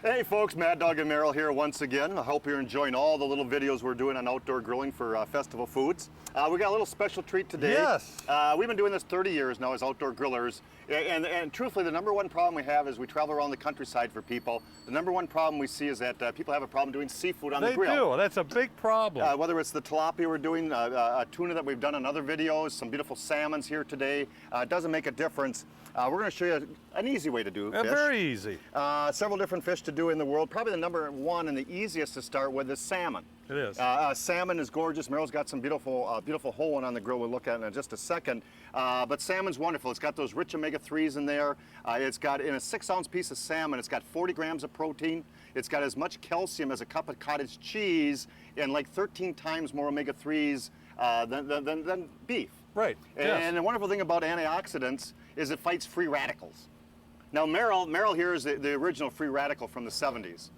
Hey folks, Mad Dog and Merrill here once again. I hope you're enjoying all the little videos we're doing on outdoor grilling for festival foods. We got a little special treat today. Yes. We've been doing this 30 years now as outdoor grillers. And truthfully, the number one problem we have is we travel around the countryside for people. The number one problem we see is that people have a problem doing seafood on the grill. They do. That's a big problem. Whether it's the tilapia we're doing, tuna that we've done in other videos, some beautiful salmons here today. It doesn't make a difference. We're going to show you an easy way to do fish. Very easy. Several different fish to do in the world. Probably the number one and the easiest to start with is salmon. It is. Salmon is gorgeous. Merrill's got some beautiful, beautiful whole one on the grill we'll look at in just a second. But salmon's wonderful. It's got those rich omega-3s in there. It's got, in a 6-ounce piece of salmon, it's got 40 grams of protein. It's got as much calcium as a cup of cottage cheese and like 13 times more omega-3s than beef. Right. And the wonderful thing about antioxidants is it fights free radicals. Now Merrill here is the original free radical from the 70s.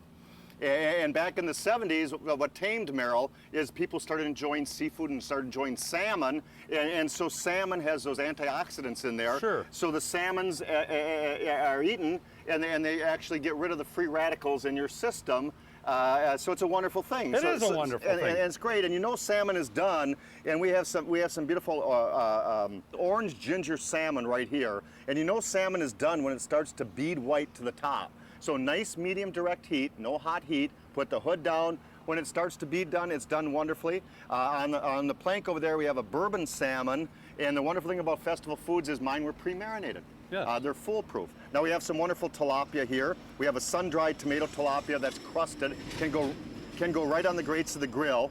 And back in the 70s, what tamed Merrill is people started enjoying seafood and started enjoying salmon. And so salmon has those antioxidants in there. Sure. So the salmons are eaten and they actually get rid of the free radicals in your system. So it's a wonderful thing. It is a wonderful thing. And it's great. And you know salmon is done, and we have some beautiful orange ginger salmon right here. And you know salmon is done when it starts to bead white to the top. So nice medium direct heat, no hot heat. Put the hood down. When it starts to bead done, it's done wonderfully. On the plank over there, we have a bourbon salmon. And the wonderful thing about festival foods is mine were pre-marinated. Yes. They're foolproof. Now we have some wonderful tilapia here. We have a sun-dried tomato tilapia that's crusted, can go right on the grates of the grill.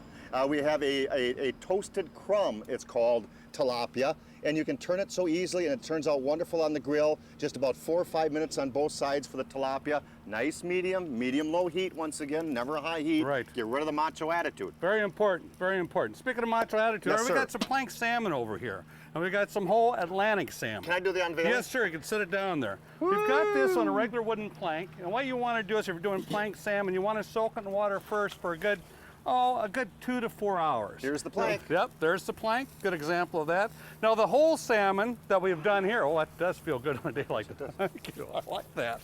We have a toasted crumb, it's called, tilapia, and you can turn it so easily and it turns out wonderful on the grill. Just about 4 or 5 minutes on both sides for the tilapia. Nice medium low heat once again, never a high heat. Right. Get rid of the macho attitude. Very important, very important. Speaking of macho attitude, Yes, we sir. got some plank salmon over here. And we got some whole Atlantic salmon. Can I do the unveiling? Yes, sure, you can sit it down there. We've got this on a regular wooden plank, and what you want to do is if you're doing plank salmon, you want to soak it in water first for a good 2 to 4 hours. Here's the plank. Yep, there's the plank. Good example of that. Now the whole salmon that we've done here, that does feel good on a day like this. Thank you, I like that.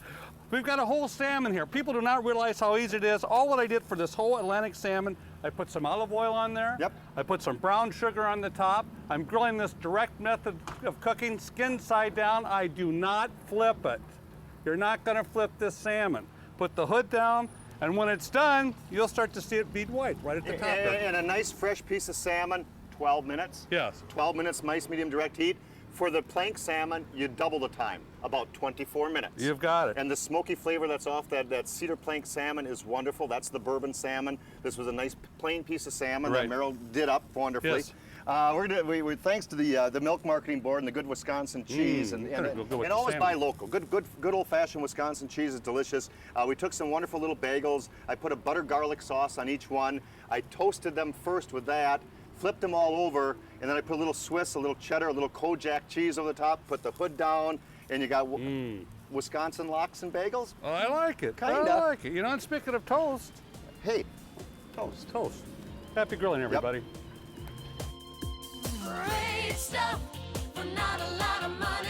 We've got a whole salmon here. People do not realize how easy it is. All what I did for this whole Atlantic salmon, I put some olive oil on there. Yep. I put some brown sugar on the top. I'm grilling this direct method of cooking, skin side down. I do not flip it. You're not gonna flip this salmon. Put the hood down, and when it's done, you'll start to see it bead white right at the top. And a nice fresh piece of salmon, 12 minutes. Yes. 12 minutes, nice medium direct heat. For the plank salmon, you double the time, about 24 minutes. You've got it. And the smoky flavor that's off that cedar plank salmon is wonderful. That's the bourbon salmon. This was a nice plain piece of salmon that Merrill did up wonderfully. Yes. We're thanks to the Milk Marketing Board and the good Wisconsin cheese, and always buy local. Good old-fashioned Wisconsin cheese is delicious. We took some wonderful little bagels. I put a butter garlic sauce on each one. I toasted them first with that, flipped them all over, and then I put a little Swiss, a little cheddar, a little Kojak cheese over the top. Put the hood down, and you got Wisconsin lox and bagels. Oh, I like it. Kinda. I like it. You know, and speaking of toast, Hey, toast. toast. Happy grilling, everybody. Great stuff for not a lot of money.